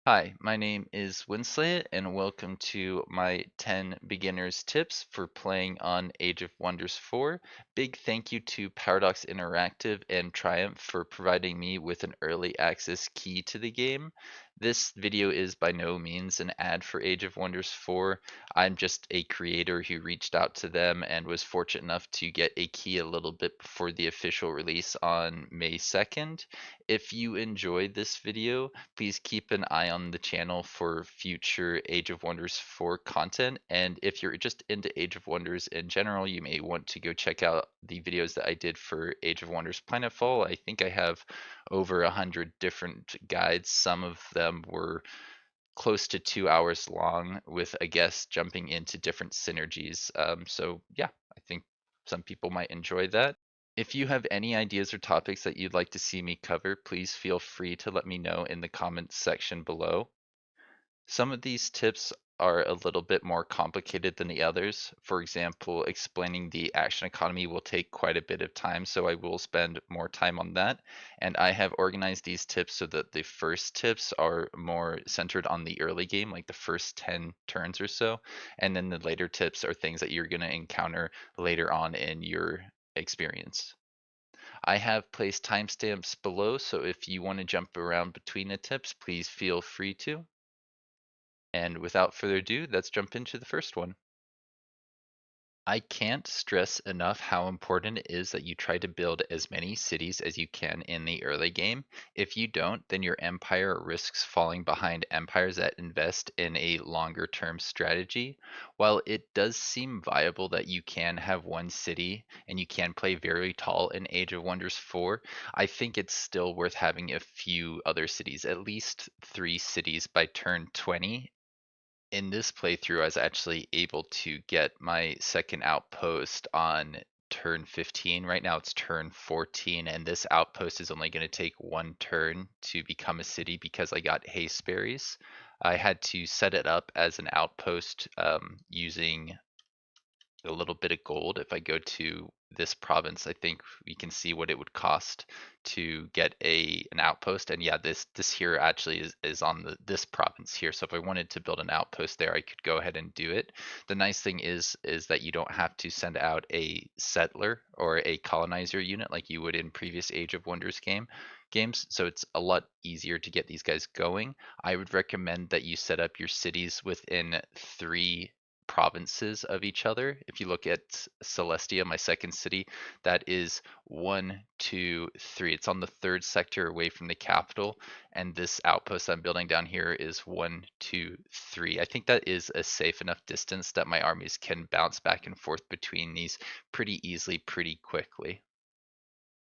Hi, my name is Winsley, and welcome to my 10 beginners tips for playing on Age of Wonders 4. Big thank you to Paradox Interactive and Triumph for providing me with an early access key to the game. This video is by no means an ad for Age of Wonders 4. I'm just a creator who reached out to them and was fortunate enough to get a key a little bit before the official release on May 2nd. If you enjoyed this video, please keep an eye on the channel for future Age of Wonders 4 content. And if you're just into Age of Wonders in general, you may want to go check out the videos that I did for Age of Wonders Planetfall. I think I have over 100 different guides. Some of them were close to 2 hours long with a guest jumping into different synergies. So yeah, I think some people might enjoy that. If you have any ideas or topics that you'd like to see me cover, please feel free to let me know in the comments section below. Some of these tips are a little bit more complicated than the others. For example, explaining the action economy will take quite a bit of time, so I will spend more time on that. And I have organized these tips so that the first tips are more centered on the early game, like the first 10 turns or so. And then the later tips are things that you're going to encounter later on in your experience. I have placed timestamps below, so if you want to jump around between the tips, please feel free to. And without further ado, let's jump into the first one. I can't stress enough how important it is that you try to build as many cities as you can in the early game. If you don't, then your empire risks falling behind empires that invest in a longer term strategy. While it does seem viable that you can have one city and you can play very tall in Age of Wonders 4, I think it's still worth having a few other cities, at least 3 cities by turn 20. In this playthrough, I was actually able to get my second outpost on turn 15. Right now it's turn 14, and this outpost is only going to take one turn to become a city because I got haste berries. I had to set it up as an outpost using a little bit of gold. If I go to this province, I think we can see what it would cost to get an outpost. And yeah, this here actually is on this province here. So if I wanted to build an outpost there, I could go ahead and do it. The nice thing is that you don't have to send out a settler or a colonizer unit like you would in previous Age of Wonders games. So it's a lot easier to get these guys going. I would recommend that you set up your cities within 3 provinces of each other. If you look at Celestia, my second city, that is 1, 2, 3. It's on the third sector away from the capital, and this outpost I'm building down here is 1, 2, 3. I think that is a safe enough distance that my armies can bounce back and forth between these pretty easily, pretty quickly.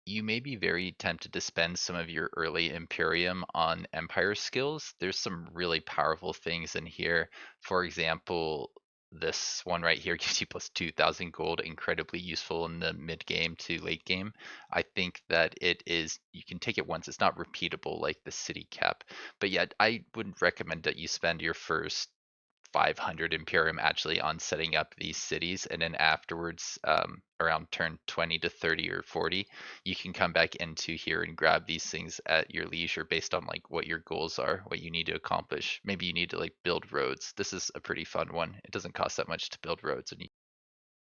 You may be very tempted to spend some of your early Imperium on Empire skills. There's some really powerful things in here. For example, this one right here gives you plus 2,000 gold, incredibly useful in the mid game to late game. I think that you can take it once, it's not repeatable like the city cap. But yet, I would recommend that you spend your first 500 Imperium actually on setting up these cities, and then afterwards, around turn 20 to 30 or 40, you can come back into here and grab these things at your leisure based on like what your goals are, what you need to accomplish. Maybe you need to like build roads. This is a pretty fun one. It doesn't cost that much to build roads. And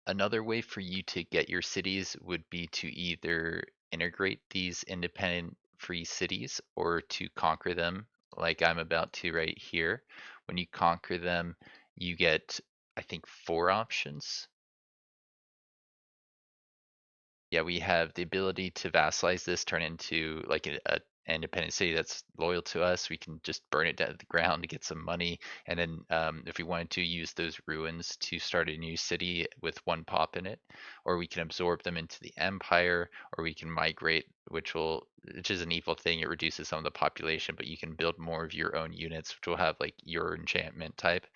another way for you to get your cities would be to either integrate these independent free cities or to conquer them like I'm about to right here. When you conquer them, you get, I think, 4 options. Yeah, we have the ability to vassalize this, turn into like a independent city that's loyal to us. We can just burn it down to the ground to get some money, and then if we wanted to use those ruins to start a new city with 1 pop in it, or we can absorb them into the empire, or we can migrate, which is an evil thing. It reduces some of the population, but you can build more of your own units, which will have like your enchantment type.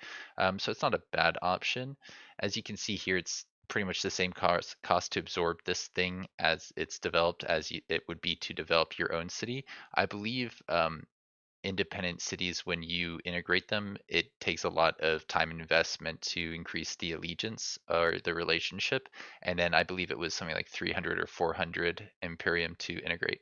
So it's not a bad option. As you can see here, it's pretty much the same cost to absorb this thing as it's developed as it would be to develop your own city. I believe independent cities, when you integrate them, it takes a lot of time and investment to increase the allegiance or the relationship. And then I believe it was something like 300 or 400 Imperium to integrate.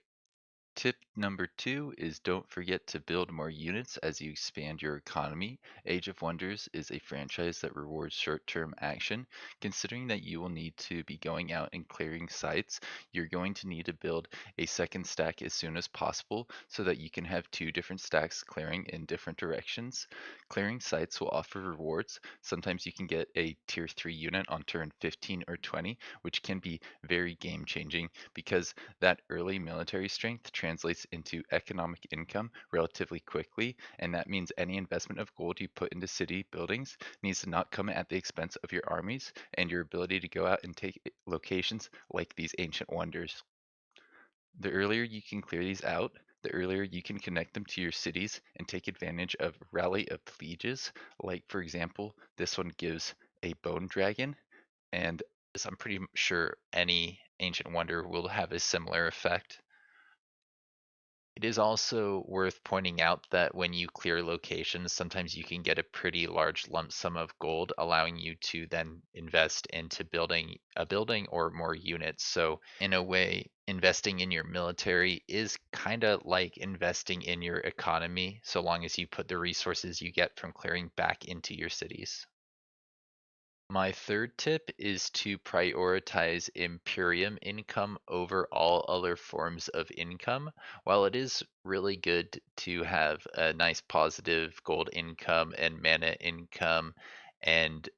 Tip number two is don't forget to build more units as you expand your economy. Age of Wonders is a franchise that rewards short term action. Considering that you will need to be going out and clearing sites, you're going to need to build a second stack as soon as possible so that you can have two different stacks clearing in different directions. Clearing sites will offer rewards. Sometimes you can get a tier 3 unit on turn 15 or 20, which can be very game changing because that early military strength translates into economic income relatively quickly, and that means any investment of gold you put into city buildings needs to not come at the expense of your armies and your ability to go out and take locations like these ancient wonders. The earlier you can clear these out, the earlier you can connect them to your cities and take advantage of Rally of Lieges. Like, for example, this one gives a bone dragon, and I'm pretty sure any ancient wonder will have a similar effect. It is also worth pointing out that when you clear locations, sometimes you can get a pretty large lump sum of gold, allowing you to then invest into building a building or more units. So, in a way, investing in your military is kind of like investing in your economy, so long as you put the resources you get from clearing back into your cities. My third tip is to prioritize Imperium income over all other forms of income. While it is really good to have a nice positive gold income and mana income and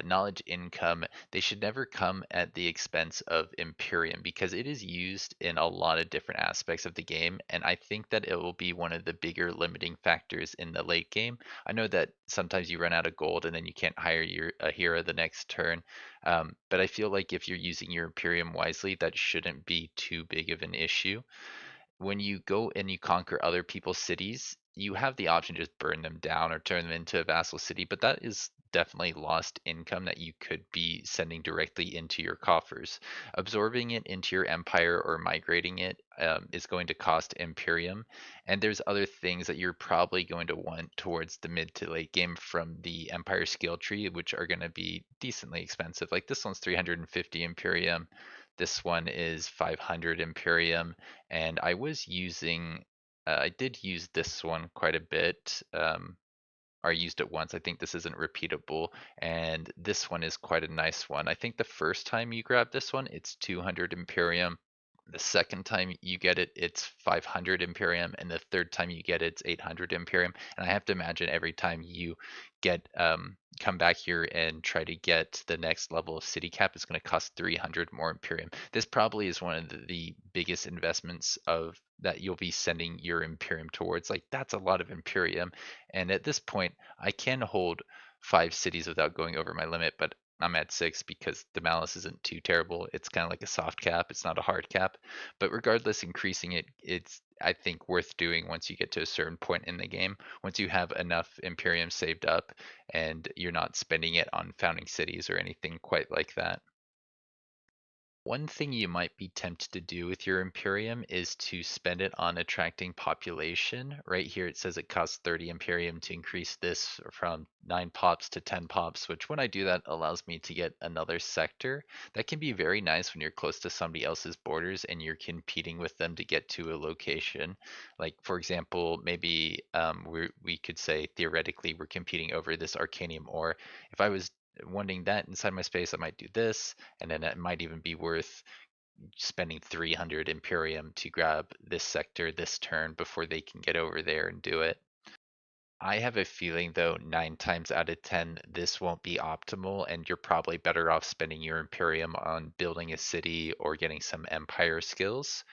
knowledge income, they should never come at the expense of Imperium because it is used in a lot of different aspects of the game. And I think that it will be one of the bigger limiting factors in the late game. I know that sometimes you run out of gold and then you can't hire your a hero the next turn. But I feel like if you're using your Imperium wisely, that shouldn't be too big of an issue. When you go and you conquer other people's cities, you have the option to just burn them down or turn them into a vassal city, but that is definitely lost income that you could be sending directly into your coffers. Absorbing it into your empire or migrating it is going to cost Imperium, and there's other things that you're probably going to want towards the mid to late game from the Empire skill tree, which are going to be decently expensive. Like this one's 350 Imperium. This one is 500 Imperium, and I was using, I did use this one quite a bit. Or I used it once. I think this isn't repeatable, and this one is quite a nice one. I think the first time you grab this one, it's 200 Imperium. The second time you get it, it's 500 Imperium, and the third time you get it, it's 800 Imperium. And I have to imagine every time you get come back here and try to get the next level of city cap, it's going to cost 300 more Imperium. This probably is one of the biggest investments of that you'll be sending your Imperium towards. Like that's a lot of Imperium, and at this point, I can hold 5 cities without going over my limit, but I'm at 6 because the malice isn't too terrible. It's kind of like a soft cap. It's not a hard cap. But regardless, increasing it, it's I think worth doing once you get to a certain point in the game. Once you have enough Imperium saved up and you're not spending it on founding cities or anything quite like that. One thing you might be tempted to do with your Imperium is to spend it on attracting population. Right here it says it costs 30 Imperium to increase this from 9 pops to 10 pops, which when I do that allows me to get another sector. That can be very nice when you're close to somebody else's borders and you're competing with them to get to a location. Like for example, maybe we could say theoretically we're competing over this Arcanium ore. If I was wanting that inside my space, I might do this, and then it might even be worth spending 300 Imperium to grab this sector this turn before they can get over there and do it. I have a feeling though 9 times out of 10 this won't be optimal and you're probably better off spending your Imperium on building a city or getting some Empire skills.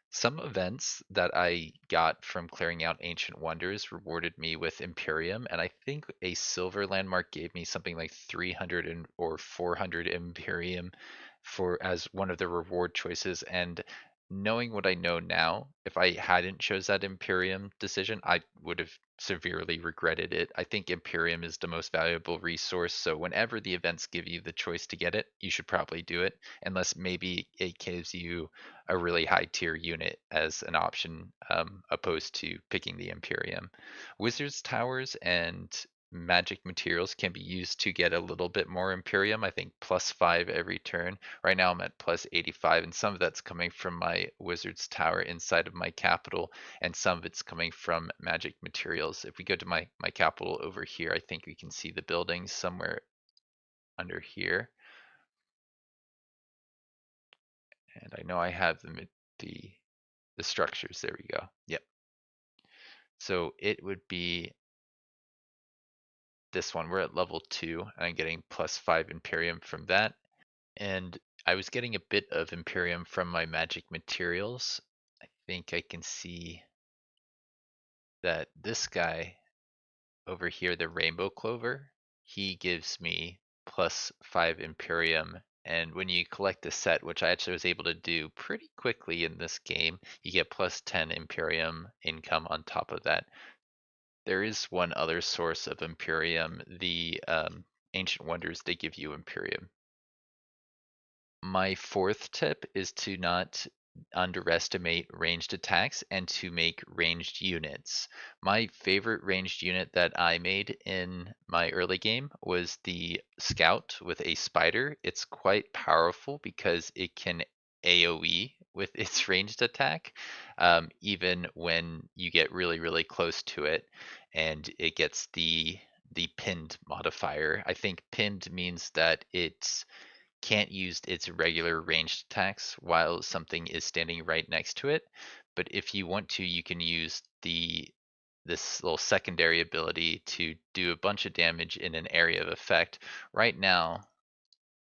Some events that I got from clearing out Ancient Wonders rewarded me with Imperium, and I think a silver landmark gave me something like 300 or 400 Imperium for as one of the reward choices. And knowing what I know now, if I hadn't chose that Imperium decision, I would have severely regretted it. I think Imperium is the most valuable resource, so whenever the events give you the choice to get it, you should probably do it, unless maybe it gives you a really high tier unit as an option opposed to picking the Imperium. Wizards Towers and magic materials can be used to get a little bit more Imperium. I think +5 every turn. Right now I'm at +85, and some of that's coming from my Wizard's Tower inside of my capital, and some of it's coming from magic materials. If we go to my capital over here, I think we can see the buildings somewhere under here. And I know I have the structures. There we go. Yep. So it would be this one. We're at level 2, and I'm getting +5 Imperium from that. And I was getting a bit of Imperium from my magic materials. I think I can see that this guy over here, the Rainbow Clover, he gives me +5 Imperium. And when you collect the set, which I actually was able to do pretty quickly in this game, you get +10 Imperium income on top of that. There is one other source of Imperium, the Ancient Wonders, they give you Imperium. My fourth tip is to not underestimate ranged attacks and to make ranged units. My favorite ranged unit that I made in my early game was the Scout with a spider. It's quite powerful because it can AoE with its ranged attack, even when you get really, really close to it, and it gets the pinned modifier. I think pinned means that it's can't use its regular ranged attacks while something is standing right next to it. But if you want to, you can use this little secondary ability to do a bunch of damage in an area of effect. Right now,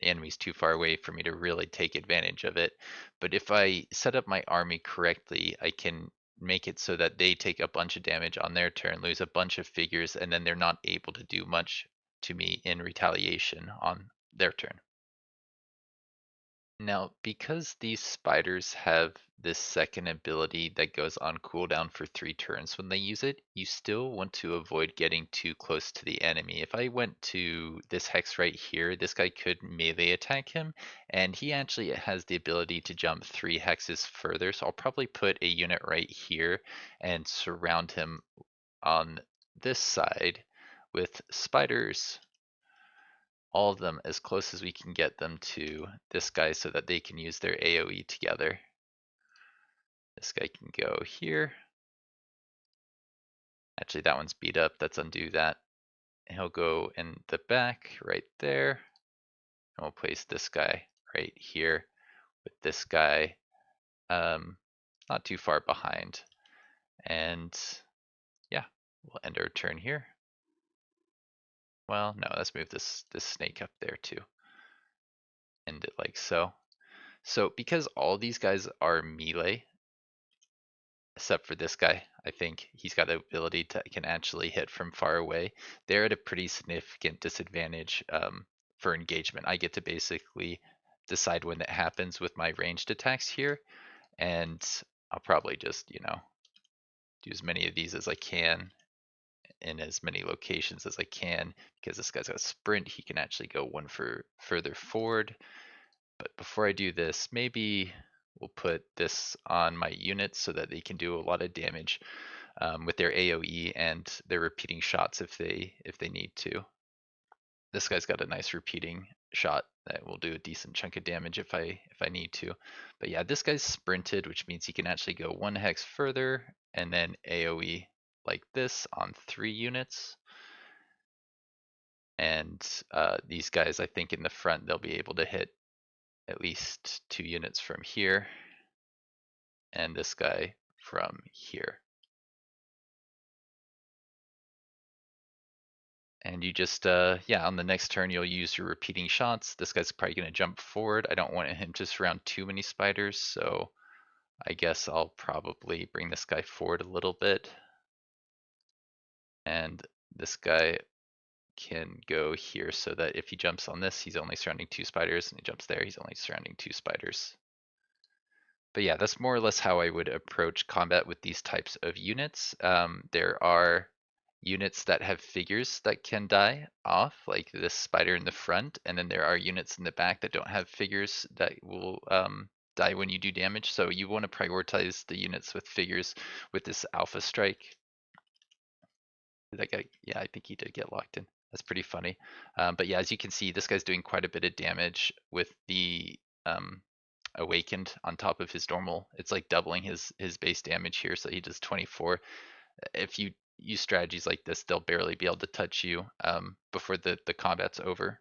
the enemy's too far away for me to really take advantage of it. But if I set up my army correctly, I can make it so that they take a bunch of damage on their turn, lose a bunch of figures, and then they're not able to do much to me in retaliation on their turn. Now, because these spiders have this second ability that goes on cooldown for 3 turns when they use it, you still want to avoid getting too close to the enemy. If I went to this hex right here, this guy could melee attack him, and he actually has the ability to jump 3 hexes further, so I'll probably put a unit right here and surround him on this side with spiders, all of them as close as we can get them to this guy so that they can use their AoE together. This guy can go here. Actually, that one's beat up. Let's undo that. And he'll go in the back right there. And we'll place this guy right here with this guy not too far behind. And yeah, we'll end our turn here. Well, no, let's move this snake up there too. End it like so. So because all these guys are melee, except for this guy, I think he's got the ability to can actually hit from far away. They're at a pretty significant disadvantage for engagement. I get to basically decide when it happens with my ranged attacks here, and I'll probably just, do as many of these as I can in as many locations as I can, because this guy's got a sprint. He can actually go one further forward. But before I do this, maybe we'll put this on my units so that they can do a lot of damage with their AoE and their repeating shots if they need to. This guy's got a nice repeating shot that will do a decent chunk of damage if I need to. But yeah, this guy's sprinted, which means he can actually go 1 hex further and then AoE like this on 3 units. And these guys, I think in the front, they'll be able to hit at least 2 units from here, and this guy from here. And you just, yeah, on the next turn, you'll use your repeating shots. This guy's probably going to jump forward. I don't want him to surround too many spiders, so I guess I'll probably bring this guy forward a little bit. And this guy can go here so that if he jumps on this, he's only surrounding 2 spiders, and he jumps there, he's only surrounding 2 spiders. But yeah, that's more or less how I would approach combat with these types of units. There are units that have figures that can die off, like this spider in the front, and then there are units in the back that don't have figures that will die when you do damage. So you want to prioritize the units with figures with this alpha strike. That guy, yeah, I think he did get locked in. That's pretty funny. But yeah, as you can see, this guy's doing quite a bit of damage with the um, awakened on top of his normal. It's like doubling his base damage here, so he does 24. If you use strategies like this, they'll barely be able to touch you before the combat's over.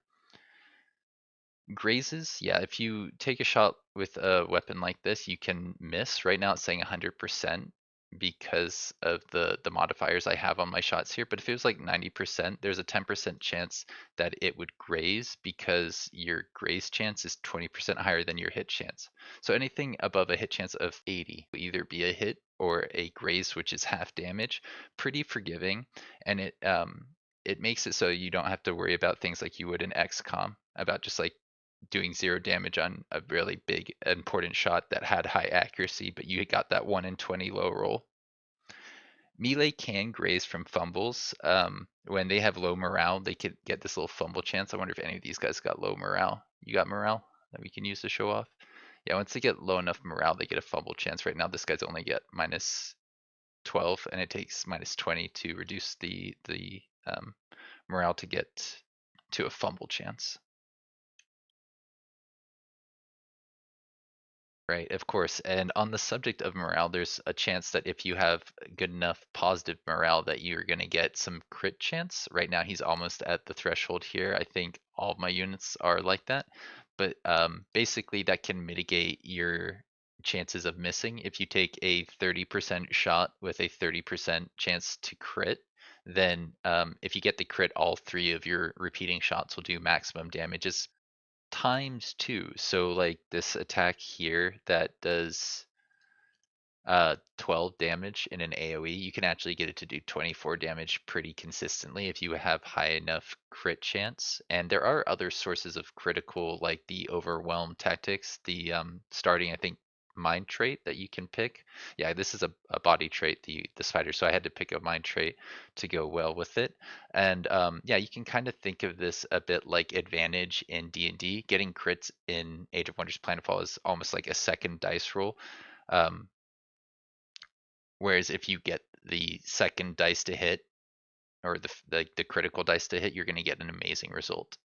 Grazes, yeah, if you take a shot with a weapon like this, you can miss. Right now it's saying 100% because of the modifiers I have on my shots here. But if it was like 90%, there's a 10% chance that it would graze because your graze chance is 20% higher than your hit chance. So anything above a hit chance of 80 will either be a hit or a graze, which is half damage. Pretty forgiving, and it makes it so you don't have to worry about things like you would in XCOM about just like doing 0 damage on a really big important shot that had high accuracy, but you got that 1 in 20 low roll. Melee can graze from fumbles. When they have low morale, they could get this little fumble chance. I wonder if any of these guys got low morale. You got morale that we can use to show off? Yeah, once they get low enough morale, they get a fumble chance. Right now, this guy's only get minus 12, and it takes minus 20 to reduce the morale to get to a fumble chance. Right, of course. And on the subject of morale, there's a chance that if you have good enough positive morale that you're going to get some crit chance. Right now, he's almost at the threshold here. I think all of my units are like that. But basically, that can mitigate your chances of missing. If you take a 30% shot with a 30% chance to crit, then if you get the crit, all three of your repeating shots will do maximum damage times two. So like this attack here that does 12 damage in an AoE, you can actually get it to do 24 damage pretty consistently if you have high enough crit chance. And there are other sources of critical, like the overwhelm tactics, the starting, I think, mind trait that you can pick. Yeah, this is a body trait, the spider, so I had to pick a mind trait to go well with it. And yeah, you can kind of think of this a bit like advantage in D&D. Getting crits in Age of Wonders Planetfall is almost like a second dice roll. Um, Whereas if you get the second dice to hit, or the critical dice to hit, you're going to get an amazing result.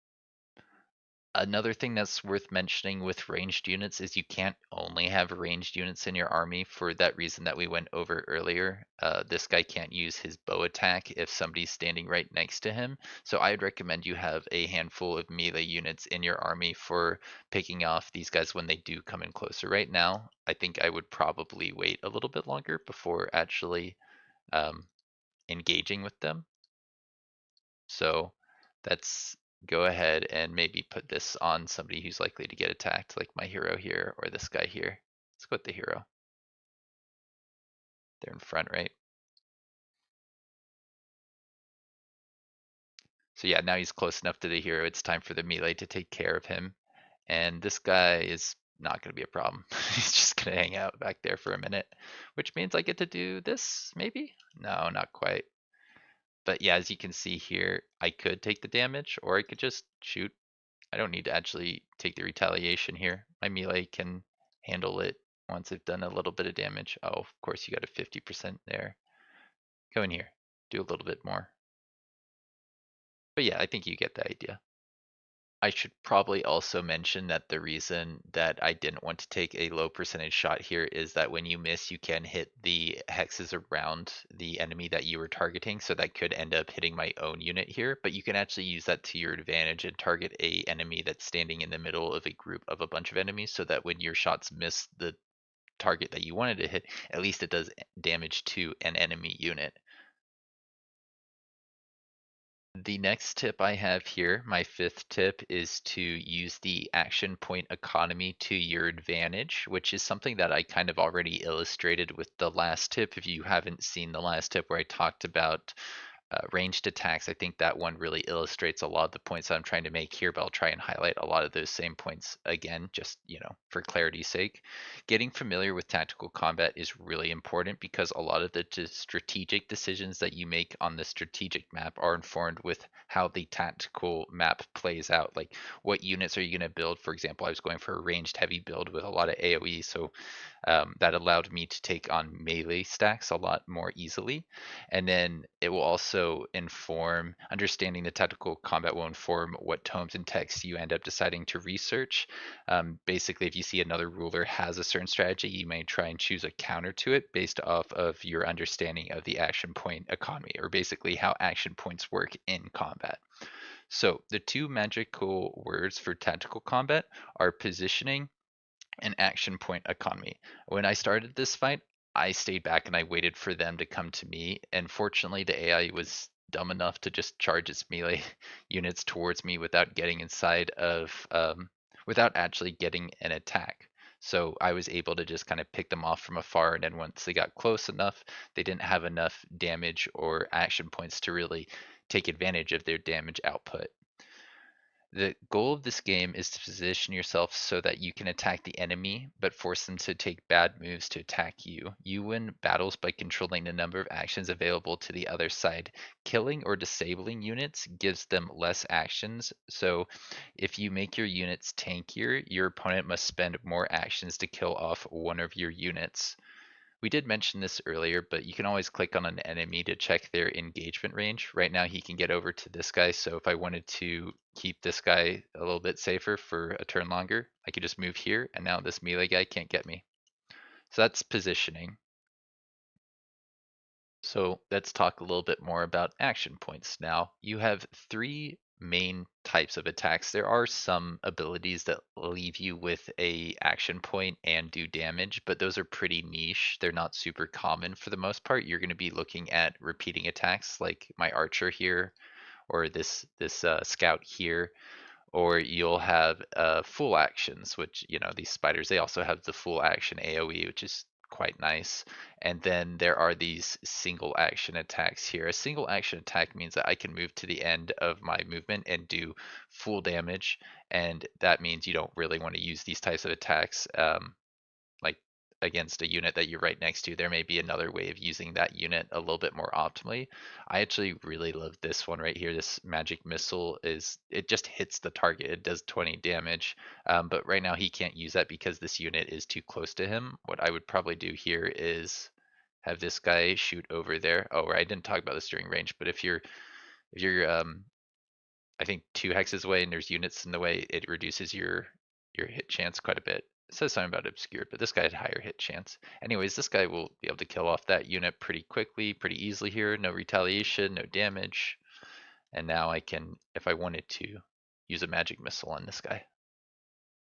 Another thing that's worth mentioning with ranged units is you can't only have ranged units in your army for that reason that we went over earlier. This guy can't use his bow attack if somebody's standing right next to him. So I'd recommend you have a handful of melee units in your army for picking off these guys when they do come in closer. Right now, I think I would probably wait a little bit longer before actually um, engaging with them. So that's go ahead and maybe put this on somebody who's likely to get attacked, like my hero here or this guy here. Let's go with the hero. They're in front, right? So yeah, now he's close enough to the hero. It's time for the melee to take care of him. And this guy is not going to be a problem. He's just going to hang out back there for a minute, which means I get to do this, maybe? No, not quite. But yeah, as you can see here, I could take the damage or I could just shoot. I don't need to actually take the retaliation here. My melee can handle it once I've done a little bit of damage. Oh, of course you got a 50% there. Go in here, do a little bit more. But yeah, I think you get the idea. I should probably also mention that the reason that I didn't want to take a low percentage shot here is that when you miss, you can hit the hexes around the enemy that you were targeting. So that could end up hitting my own unit here, but you can actually use that to your advantage and target a enemy that's standing in the middle of a group of a bunch of enemies so that when your shots miss the target that you wanted to hit, at least it does damage to an enemy unit. The next tip I have here, my fifth tip, is to use the action point economy to your advantage, which is something that I kind of already illustrated with the last tip. If you haven't seen the last tip where I talked about ranged attacks, I think that one really illustrates a lot of the points that I'm trying to make here, but I'll try and highlight a lot of those same points again, just, for clarity's sake. Getting familiar with tactical combat is really important because a lot of the strategic decisions that you make on the strategic map are informed with how the tactical map plays out. Like, what units are you going to build? For example, I was going for a ranged heavy build with a lot of AoE, so that allowed me to take on melee stacks a lot more easily. And then it will also inform, understanding the tactical combat will inform what tomes and texts you end up deciding to research. Basically, if you see another ruler has a certain strategy, you may try and choose a counter to it based off of your understanding of the action point economy, or basically how action points work in combat. So the two magical words for tactical combat are positioning and action point economy. When I started this fight, I stayed back and I waited for them to come to me. And fortunately, the AI was dumb enough to just charge its melee units towards me without getting inside of, without actually getting an attack. So I was able to just kind of pick them off from afar. And then once they got close enough, they didn't have enough damage or action points to really take advantage of their damage output. The goal of this game is to position yourself so that you can attack the enemy, but force them to take bad moves to attack you. You win battles by controlling the number of actions available to the other side. Killing or disabling units gives them less actions, so if you make your units tankier, your opponent must spend more actions to kill off one of your units. We did mention this earlier, but you can always click on an enemy to check their engagement range. Right now he can get over to this guy, so if I wanted to keep this guy a little bit safer for a turn longer, I could just move here, and now this melee guy can't get me. So that's positioning. So let's talk a little bit more about action points now. You have three main types of attacks. There are some abilities that leave you with a action point and do damage, but those are pretty niche. They're not super common for the most part. You're going to be looking at repeating attacks like my archer here, or this scout here, or you'll have full actions, which, these spiders, they also have the full action AoE, which is quite nice. And then there are these single action attacks here. A single action attack means that I can move to the end of my movement and do full damage, and that means you don't really want to use these types of attacks like against a unit that you're right next to. There may be another way of using that unit a little bit more optimally. I actually really love this one right here. This magic missile it just hits the target. It does 20 damage, but right now he can't use that because this unit is too close to him. What I would probably do here is have this guy shoot over there. Oh, right, I didn't talk about this during range, but if you're I think 2 hexes away and there's units in the way, it reduces your hit chance quite a bit. It says something about obscured, but this guy had higher hit chance. Anyways, this guy will be able to kill off that unit pretty quickly, pretty easily here. No retaliation, no damage. And now I can, if I wanted to, use a magic missile on this guy.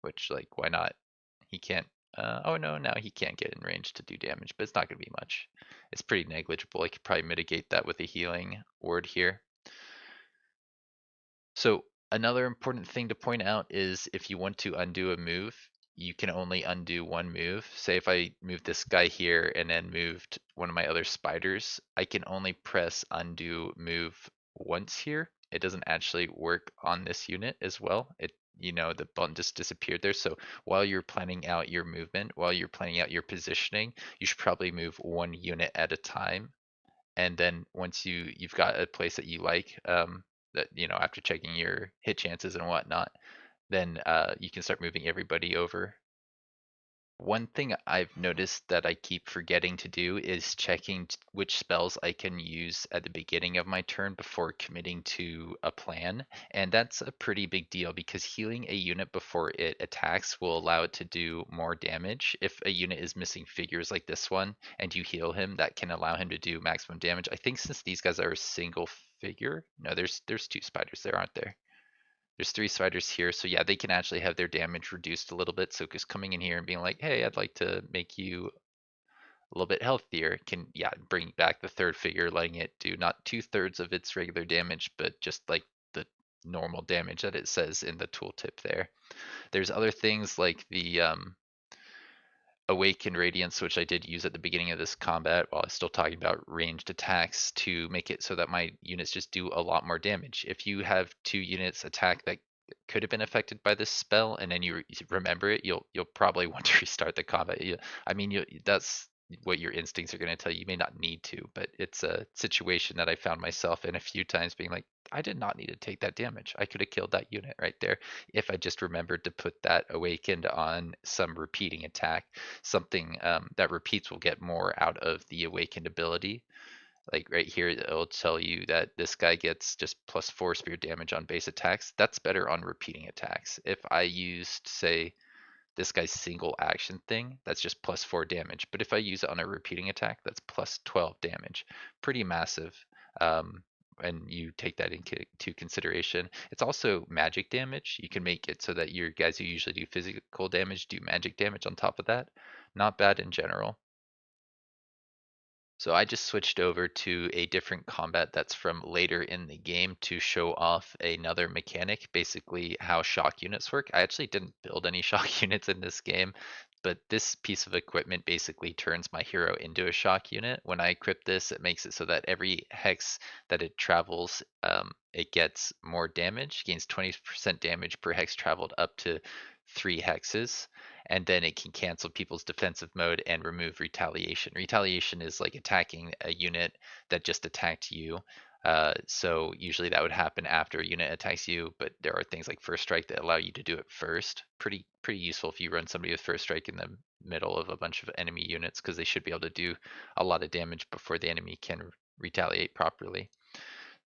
Which, like, why not? He can't, oh no, now he can't get in range to do damage, but it's not going to be much. It's pretty negligible. I could probably mitigate that with a healing word here. So another important thing to point out is if you want to undo a move, you can only undo one move. Say if I moved this guy here and then moved one of my other spiders, I can only press undo move once here. It doesn't actually work on this unit as well. The button just disappeared there. So while you're planning out your movement, while you're planning out your positioning, you should probably move one unit at a time, and then once you've got a place that you like, that after checking your hit chances and whatnot, then you can start moving everybody over. One thing I've noticed that I keep forgetting to do is checking which spells I can use at the beginning of my turn before committing to a plan. And that's a pretty big deal because healing a unit before it attacks will allow it to do more damage. If a unit is missing figures like this one and you heal him, that can allow him to do maximum damage. I think since these guys are a single figure, no, there's 2 spiders there, aren't there? There's 3 spiders here, so yeah, they can actually have their damage reduced a little bit. So just coming in here and being like, hey, I'd like to make you a little bit healthier can, yeah, bring back the third figure, letting it do not 2/3 of its regular damage, but just like the normal damage that it says in the tooltip there. There's other things like the Awakened Radiance, which I did use at the beginning of this combat while I was still talking about ranged attacks to make it so that my units just do a lot more damage. If you have 2 units attack that could have been affected by this spell and then you remember it, you'll probably want to restart the combat. I mean, that's what your instincts are going to tell you. You may not need to, but it's a situation that I found myself in a few times being like, I did not need to take that damage. I could have killed that unit right there if I just remembered to put that awakened on some repeating attack. Something that repeats will get more out of the awakened ability. Like right here, it'll tell you that this guy gets just +4 spear damage on base attacks. That's better on repeating attacks. If I used, say, this guy's single action thing, that's just +4 damage. But if I use it on a repeating attack, that's +12 damage. Pretty massive. Um, and you take that into consideration. It's also magic damage. You can make it so that your guys who usually do physical damage do magic damage on top of that. Not bad in general. So I just switched over to a different combat that's from later in the game to show off another mechanic, basically how shock units work. I actually didn't build any shock units in this game, but this piece of equipment basically turns my hero into a shock unit. When I equip this, it makes it so that every hex that it travels, it gets more damage, gains 20% damage per hex traveled up to 3 hexes, and then it can cancel people's defensive mode and remove retaliation. Retaliation is like attacking a unit that just attacked you. So usually that would happen after a unit attacks you, but there are things like first strike that allow you to do it first. Pretty useful if you run somebody with first strike in the middle of a bunch of enemy units, because they should be able to do a lot of damage before the enemy can retaliate properly.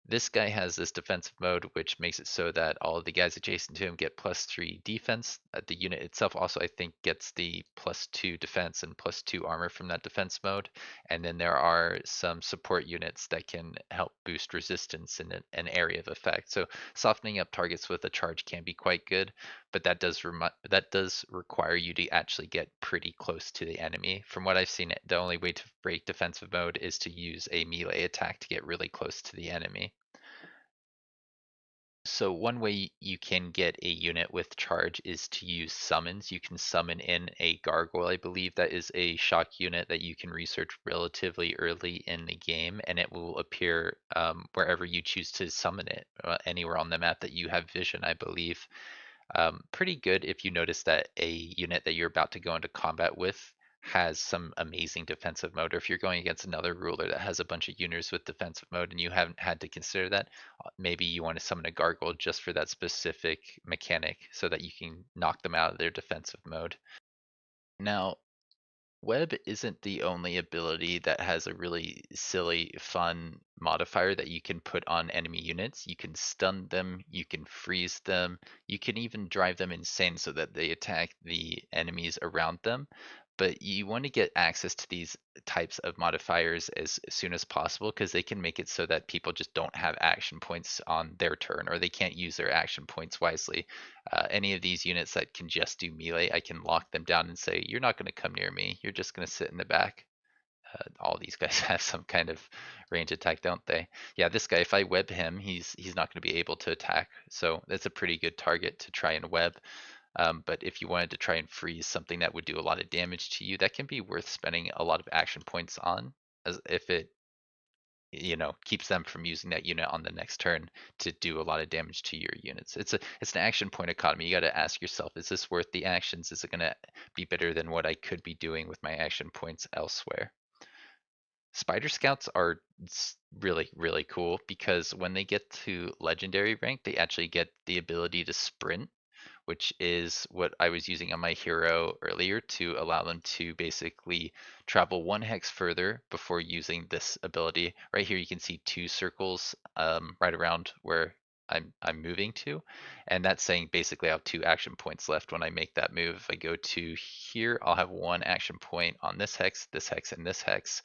This guy has this defensive mode, which makes it so that all of the guys adjacent to him get +3 defense. The unit itself also, I think, gets the +2 defense and +2 armor from that defense mode. And then there are some support units that can help boost resistance in an area of effect. So softening up targets with a charge can be quite good, but that does require you to actually get pretty close to the enemy. From what I've seen, the only way to break defensive mode is to use a melee attack to get really close to the enemy. So one way you can get a unit with charge is to use summons. You can summon in a gargoyle, I believe that is a shock unit that you can research relatively early in the game, and it will appear wherever you choose to summon it, anywhere on the map that you have vision, I believe. Pretty good if you notice that a unit that you're about to go into combat with has some amazing defensive mode, or if you're going against another ruler that has a bunch of units with defensive mode and you haven't had to consider that, maybe you want to summon a gargoyle just for that specific mechanic so that you can knock them out of their defensive mode. Now, Web isn't the only ability that has a really silly, fun modifier that you can put on enemy units. You can stun them, you can freeze them, you can even drive them insane so that they attack the enemies around them. But you want to get access to these types of modifiers as soon as possible, because they can make it so that people just don't have action points on their turn, or they can't use their action points wisely. Any of these units that can just do melee, I can lock them down and say, you're not going to come near me. You're just going to sit in the back. All these guys have some kind of range attack, don't they? Yeah, this guy, if I web him, he's not going to be able to attack. So that's a pretty good target to try and web. But if you wanted to try and freeze something that would do a lot of damage to you, that can be worth spending a lot of action points on, as if it keeps them from using that unit on the next turn to do a lot of damage to your units. It's an action point economy. You got to ask yourself, is this worth the actions? Is it going to be better than what I could be doing with my action points elsewhere? Spider Scouts are really, really cool because when they get to legendary rank, they actually get the ability to sprint, which is what I was using on my hero earlier to allow them to basically travel 1 hex further before using this ability. Right here, you can see 2 circles right around where I'm moving to, and that's saying basically I have 2 action points left when I make that move. If I go to here, I'll have 1 action point on this hex, and this hex.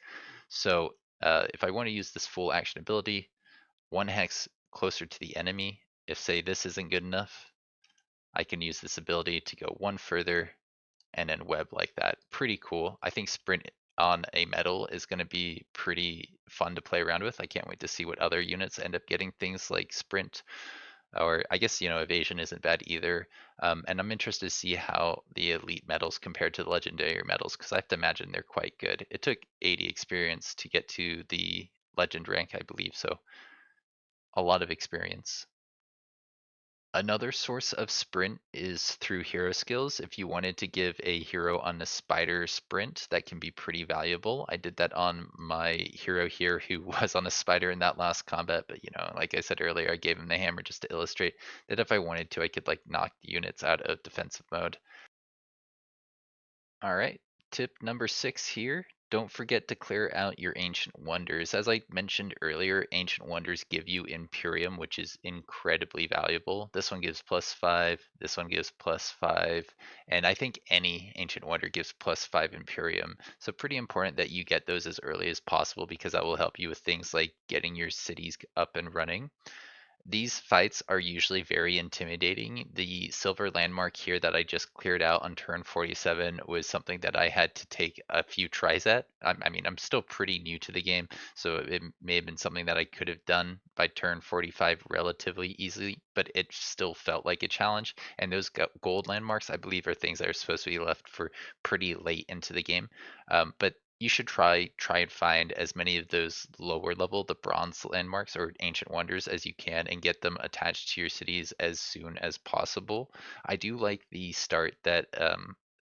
So if I want to use this full action ability, 1 hex closer to the enemy, if say this isn't good enough, I can use this ability to go 1 further and then web like that. Pretty cool. I think sprint on a metal is going to be pretty fun to play around with. I can't wait to see what other units end up getting things like sprint, or I guess, evasion isn't bad either. And I'm interested to see how the elite medals compare to the legendary medals, because I have to imagine they're quite good. It took 80 experience to get to the legend rank, I believe, so a lot of experience. Another source of sprint is through hero skills. If you wanted to give a hero on the spider sprint, that can be pretty valuable. I did that on my hero here who was on a spider in that last combat, but like I said earlier, I gave him the hammer just to illustrate that if I wanted to, I could like knock units out of defensive mode. All right, tip number 6 here. Don't forget to clear out your Ancient Wonders. As I mentioned earlier, Ancient Wonders give you Imperium, which is incredibly valuable. This one gives +5, this one gives +5, and I think any Ancient Wonder gives +5 Imperium. So pretty important that you get those as early as possible because that will help you with things like getting your cities up and running. These fights are usually very intimidating. The silver landmark here that I just cleared out on turn 47 was something that I had to take a few tries at. I mean, I'm still pretty new to the game, so it may have been something that I could have done by turn 45 relatively easily, but it still felt like a challenge. And those gold landmarks, I believe, are things that are supposed to be left for pretty late into the game. But you should try and find as many of those lower level, the bronze landmarks or ancient wonders as you can and get them attached to your cities as soon as possible. I do like the start that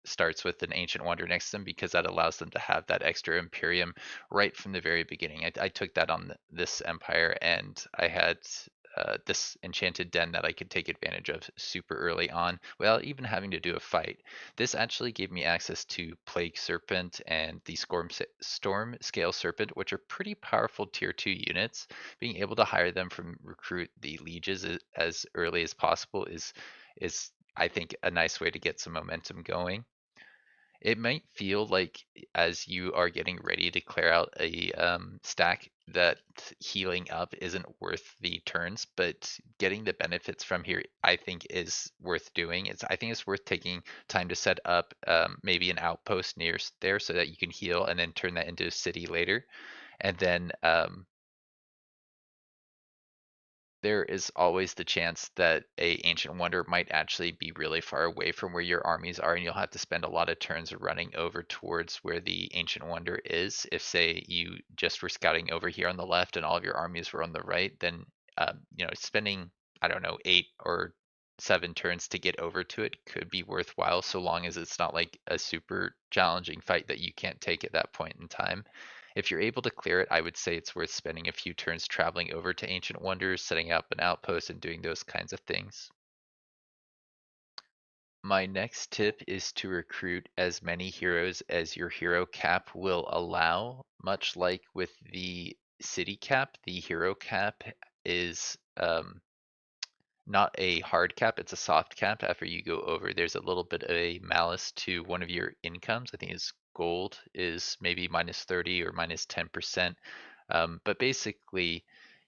starts with an ancient wonder next to them because that allows them to have that extra Imperium right from the very beginning. I took that on this empire and I had this enchanted den that I could take advantage of super early on without even having to do a fight. This actually gave me access to Plague Serpent and the Storm Scale Serpent, which are pretty powerful tier 2 units. Being able to hire them from recruit the lieges as early as possible is I think a nice way to get some momentum going. It might feel like as you are getting ready to clear out a stack that healing up isn't worth the turns, but getting the benefits from here I think is worth doing. I think it's worth taking time to set up maybe an outpost near there so that you can heal and then turn that into a city later. And then there is always the chance that a ancient wonder might actually be really far away from where your armies are and you'll have to spend a lot of turns running over towards where the ancient wonder is. If say you just were scouting over here on the left and all of your armies were on the right, then spending, I don't know, 8 or 7 turns to get over to it could be worthwhile so long as it's not like a super challenging fight that you can't take at that point in time. If you're able to clear it, I would say it's worth spending a few turns traveling over to Ancient Wonders, setting up an outpost, and doing those kinds of things. My next tip is to recruit as many heroes as your hero cap will allow. Much like with the city cap, the hero cap is not a hard cap, it's a soft cap. After you go over, there's a little bit of a malice to one of your incomes. I think it's gold is maybe -30 or -10%. But basically,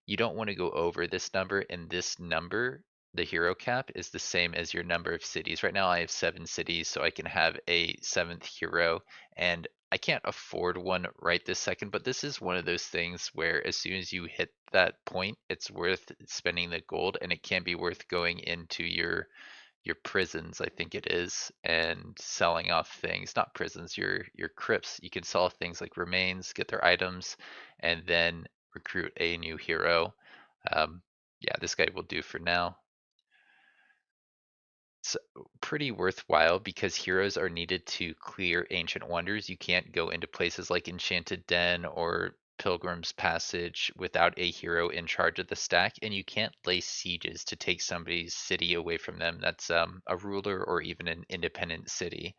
you don't want to go over this number, and this number, the hero cap, is the same as your number of cities. Right now, I have 7 cities, so I can have a 7th hero, and I can't afford one right this second, but this is one of those things where as soon as you hit that point, it's worth spending the gold, and it can be worth going into your prisons, I think it is, and selling off things, not prisons, your crypts. You can sell things like remains, get their items, and then recruit a new hero. Um, yeah, this guy will do for now. It's pretty worthwhile because heroes are needed to clear ancient wonders. You can't go into places like Enchanted Den or Pilgrim's Passage without a hero in charge of the stack, and you can't lay sieges to take somebody's city away from them. That's a ruler or even an independent city.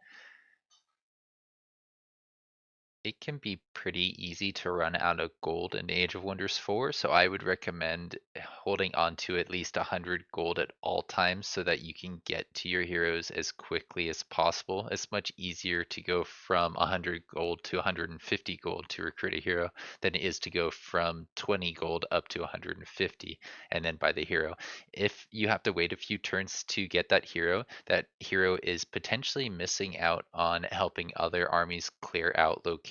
It can be pretty easy to run out of gold in Age of Wonders 4, so I would recommend holding on to at least 100 gold at all times so that you can get to your heroes as quickly as possible. It's much easier to go from 100 gold to 150 gold to recruit a hero than it is to go from 20 gold up to 150 and then buy the hero. If you have to wait a few turns to get that hero is potentially missing out on helping other armies clear out locations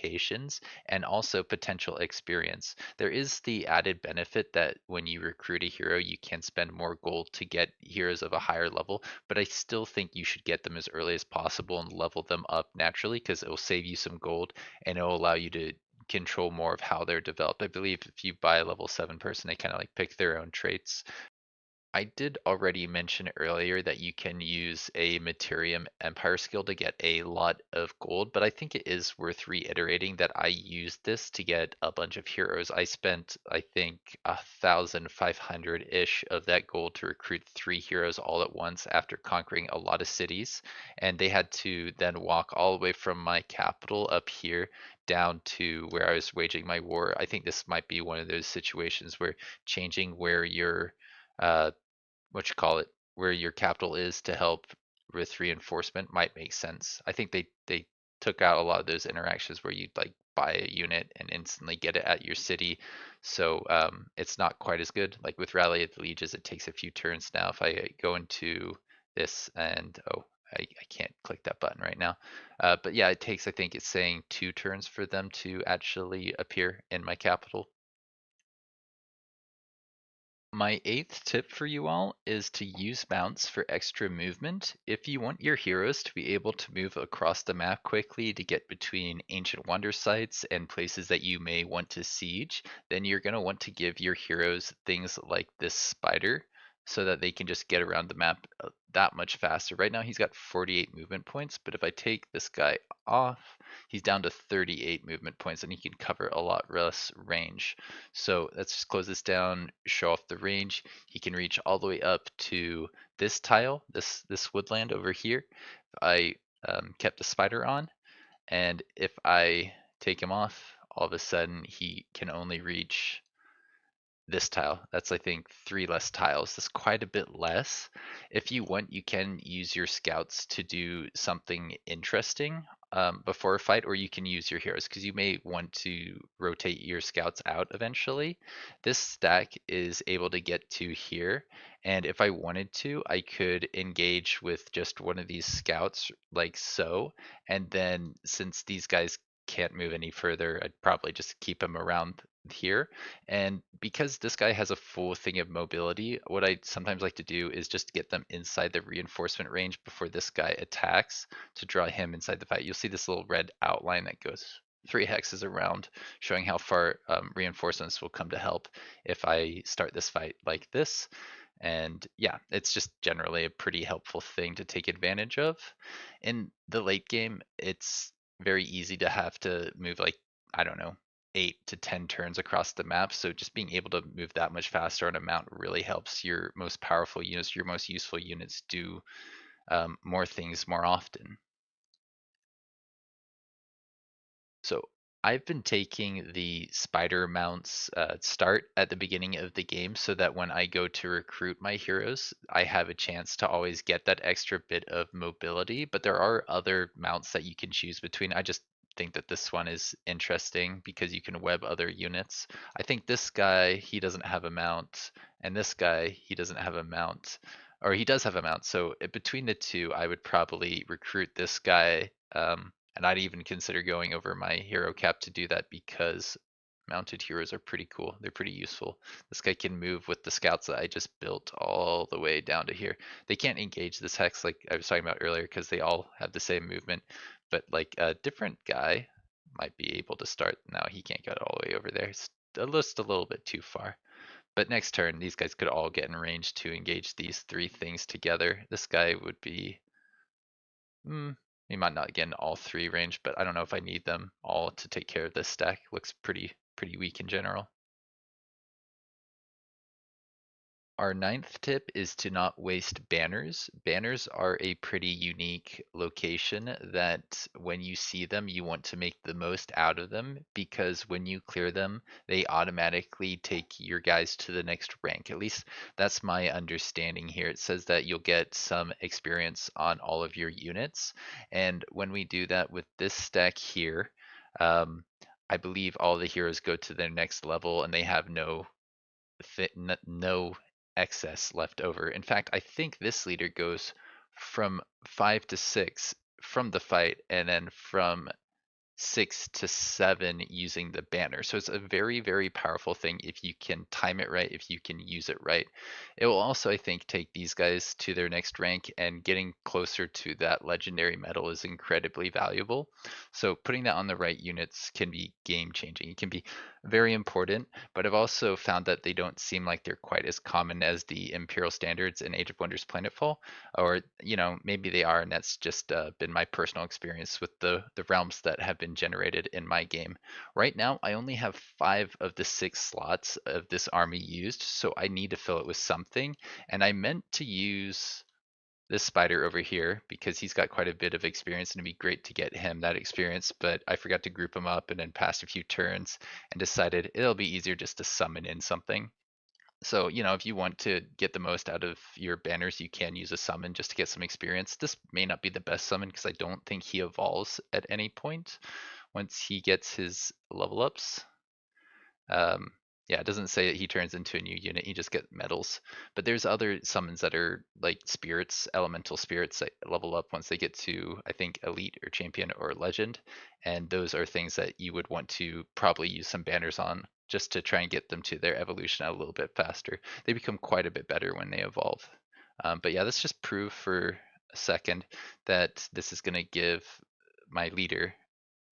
and also potential experience. There is the added benefit that when you recruit a hero, you can spend more gold to get heroes of a higher level, but I still think you should get them as early as possible and level them up naturally because it will save you some gold and it will allow you to control more of how they're developed. I believe if you buy a level 7 person, they kind of like pick their own traits. I did already mention earlier that you can use a Materium Empire skill to get a lot of gold, but I think it is worth reiterating that I used this to get a bunch of heroes. I spent, I think, 1,500-ish of that gold to recruit 3 heroes all at once after conquering a lot of cities, and they had to then walk all the way from my capital up here down to where I was waging my war. I think this might be one of those situations where changing where your uh, what you call it, where your capital is to help with reinforcement might make sense. I think they took out a lot of those interactions where you'd like buy a unit and instantly get it at your city. So it's not quite as good. Like with Rally of the Lieges, it takes a few turns now. If I go into this and oh, I can't click that button right now. But yeah, it takes, I think it's saying 2 turns for them to actually appear in my capital. My eighth tip for you all is to use mounts for extra movement. If you want your heroes to be able to move across the map quickly to get between ancient wonder sites and places that you may want to siege, then you're going to want to give your heroes things like this spider so that they can just get around the map that much faster. Right now he's got 48 movement points, but if I take this guy off, he's down to 38 movement points and he can cover a lot less range. So let's just close this down, show off the range. He can reach all the way up to this tile, this woodland over here. I kept the spider on, and if I take him off, all of a sudden he can only reach this tile. That's, I think, 3 less tiles. That's quite a bit less. If you want, you can use your scouts to do something interesting before a fight, or you can use your heroes because you may want to rotate your scouts out eventually. This stack is able to get to here, and if I wanted to, I could engage with just one of these scouts like so, and then since these guys can't move any further, I'd probably just keep them around here. And because this guy has a full thing of mobility, what I sometimes like to do is just get them inside the reinforcement range before this guy attacks to draw him inside the fight. You'll see this little red outline that goes 3 hexes around, showing how far reinforcements will come to help if I start this fight like this. And yeah, it's just generally a pretty helpful thing to take advantage of. In the late game, it's very easy to have to move like, I don't know, 8 to 10 turns across the map. So just being able to move that much faster on a mount really helps your most powerful units, your most useful units do more things more often. So I've been taking the spider mounts start at the beginning of the game so that when I go to recruit my heroes, I have a chance to always get that extra bit of mobility. But there are other mounts that you can choose between. I just think that this one is interesting because you can web other units. I think this guy, he doesn't have a mount, and this guy, he doesn't have a mount, or he does have a mount. So between the two, I would probably recruit this guy. And I'd even consider going over my hero cap to do that because mounted heroes are pretty cool. They're pretty useful. This guy can move with the scouts that I just built all the way down to here. They can't engage this hex like I was talking about earlier because they all have the same movement. But like a different guy might be able to start. Now he can't get all the way over there. It's just a little bit too far. But next turn, these guys could all get in range to engage these 3 things together. This guy would be he might not get in all 3 range, but I don't know if I need them all to take care of this stack. Looks pretty weak in general. Our ninth tip is to not waste banners. Banners are a pretty unique location that when you see them, you want to make the most out of them because when you clear them, they automatically take your guys to the next rank. At least that's my understanding here. It says that you'll get some experience on all of your units. And when we do that with this stack here, um, I believe all the heroes go to their next level and they have no excess left over. In fact, I think this leader goes from 5 to 6 from the fight, and then from 6 to 7 using the banner. So it's a very, very powerful thing if you can time it right, if you can use it right. It will also, I think, take these guys to their next rank, and getting closer to that legendary medal is incredibly valuable. So putting that on the right units can be game changing. It can be very important, but I've also found that they don't seem like they're quite as common as the Imperial standards in Age of Wonders Planetfall, or maybe they are, and that's just been my personal experience with the realms that have been generated in my game. Right now I only have 5 of the 6 slots of this army used, so I need to fill it with something, and I meant to use this spider over here because he's got quite a bit of experience, and it'd be great to get him that experience, but I forgot to group him up and then passed a few turns and decided it'll be easier just to summon in something. So, if you want to get the most out of your banners, you can use a summon just to get some experience. This may not be the best summon because I don't think he evolves at any point once he gets his level ups. Um, yeah, it doesn't say that he turns into a new unit, you just get medals. But there's other summons that are like spirits, elemental spirits that level up once they get to, I think, elite or champion or legend. And those are things that you would want to probably use some banners on just to try and get them to their evolution a little bit faster. They become quite a bit better when they evolve. But yeah, let's just prove for a second that this is going to give my leader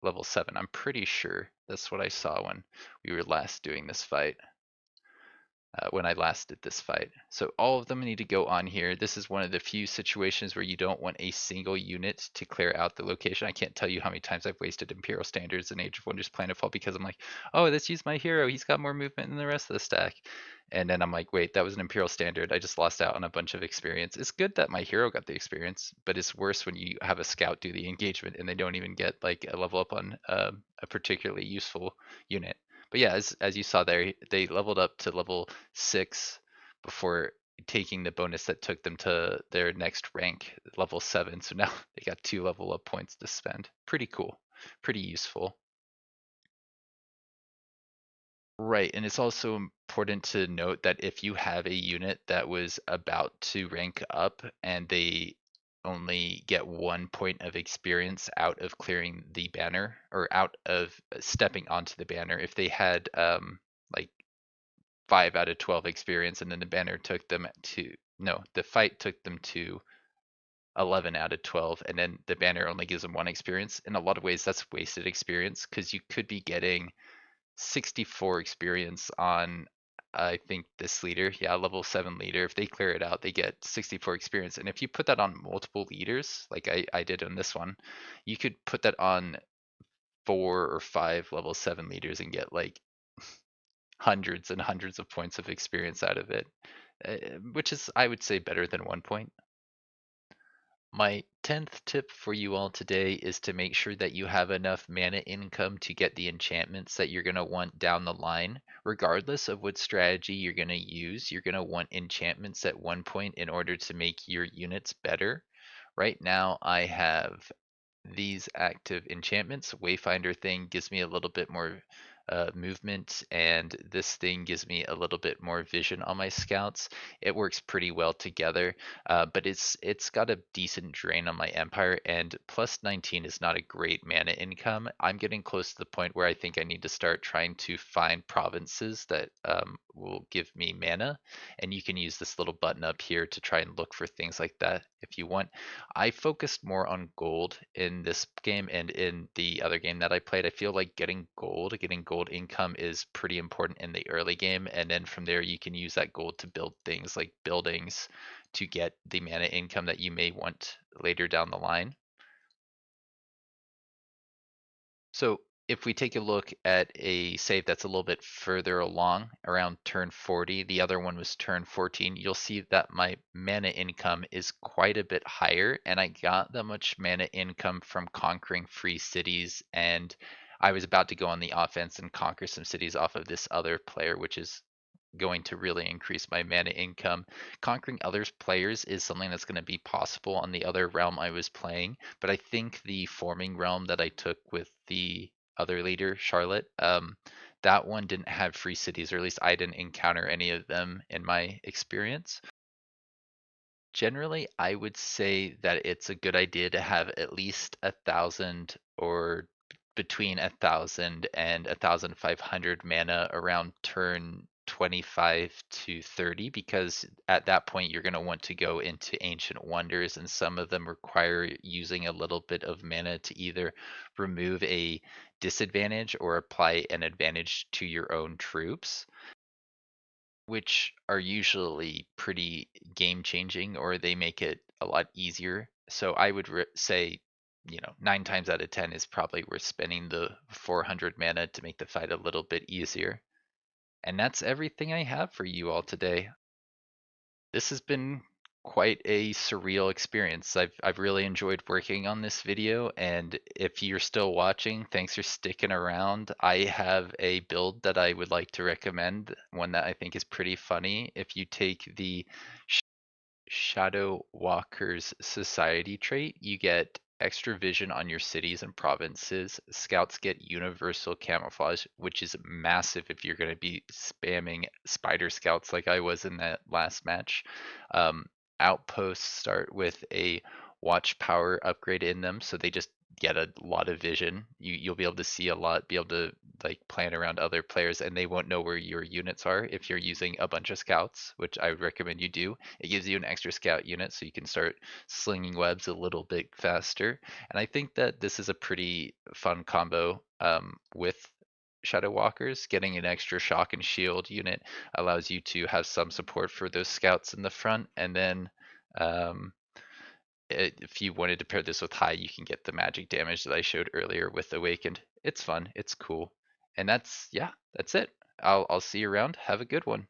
level 7. I'm pretty sure that's what I saw when we were last doing this fight, when I last did this fight. So all of them need to go on here. This is one of the few situations where you don't want a single unit to clear out the location. I can't tell you how many times I've wasted Imperial Standards in Age of Wonders Planetfall because I'm like, oh, let's use my hero. He's got more movement than the rest of the stack. And then I'm like, wait, that was an Imperial Standard. I just lost out on a bunch of experience. It's good that my hero got the experience, but it's worse when you have a scout do the engagement and they don't even get like a level up on a particularly useful unit. But yeah, as you saw there, they leveled up to level 6 before taking the bonus that took them to their next rank, level 7. So now they got 2 level up points to spend. Pretty cool, pretty useful. Right, and it's also important to note that if you have a unit that was about to rank up and they only get 1 point of experience out of clearing the banner or out of stepping onto the banner, if they had like 5 out of 12 experience, and then the banner took them to, no, the fight took them to 11 out of 12, and then the banner only gives them 1 experience. In a lot of ways, that's wasted experience because you could be getting 64 experience on, I think, this leader. Yeah, level 7 leader. If they clear it out, they get 64 experience. And if you put that on multiple leaders, like I did on this one, you could put that on 4 or 5 level 7 leaders and get like hundreds and hundreds of points of experience out of it, which is, I would say, better than 1 point. My 10th tip for you all today is to make sure that you have enough mana income to get the enchantments that you're going to want down the line. Regardless of what strategy you're going to use, you're going to want enchantments at 1 point in order to make your units better. Right now, I have these active enchantments. Wayfinder thing gives me a little bit more movement, and this thing gives me a little bit more vision on my scouts. It works pretty well together, but it's got a decent drain on my empire, and plus 19 is not a great mana income. I'm getting close to the point where I think I need to start trying to find provinces that will give me mana, and you can use this little button up here to try and look for things like that if you want. I focused more on gold in this game and in the other game that I played. I feel like getting gold income is pretty important in the early game, and then from there you can use that gold to build things like buildings to get the mana income that you may want later down the line. So if we take a look at a save that's a little bit further along, around turn 40, the other one was turn 14, you'll see that my mana income is quite a bit higher, and I got that much mana income from conquering free cities, and I was about to go on the offense and conquer some cities off of this other player, which is going to really increase my mana income. Conquering others players is something that's going to be possible on the other realm I was playing, but I think the forming realm that I took with the other leader, Charlotte, that one didn't have free cities, or at least I didn't encounter any of them in my experience. Generally, I would say that it's a good idea to have at least 1,000 or between 1,000 and 1,500 mana around turn 25 to 30, because at that point you're going to want to go into Ancient Wonders, and some of them require using a little bit of mana to either remove a disadvantage or apply an advantage to your own troops, which are usually pretty game changing, or they make it a lot easier. So I would say, 9 times out of 10 is probably worth spending the 400 mana to make the fight a little bit easier. And that's everything I have for you all today. This has been quite a surreal experience. I've really enjoyed working on this video, and if you're still watching, thanks for sticking around. I have a build that I would like to recommend, one that I think is pretty funny. If you take the Shadow Walker's Society trait, you get extra vision on your cities and provinces. Scouts get universal camouflage, which is massive if you're going to be spamming spider scouts like I was in that last match. Um, Outposts start with a watch power upgrade in them, so they just get a lot of vision. You'll be able to see a lot, be able to like plan around other players, and they won't know where your units are if you're using a bunch of scouts, which I would recommend you do. It gives you an extra scout unit, so you can start slinging webs a little bit faster. And I think that this is a pretty fun combo with Shadow Walkers. Getting an extra shock and shield unit allows you to have some support for those scouts in the front, and then um, if you wanted to pair this with high, you can get the magic damage that I showed earlier with Awakened. It's fun, it's cool. And that's, yeah, that's it. I'll see you around. Have a good one.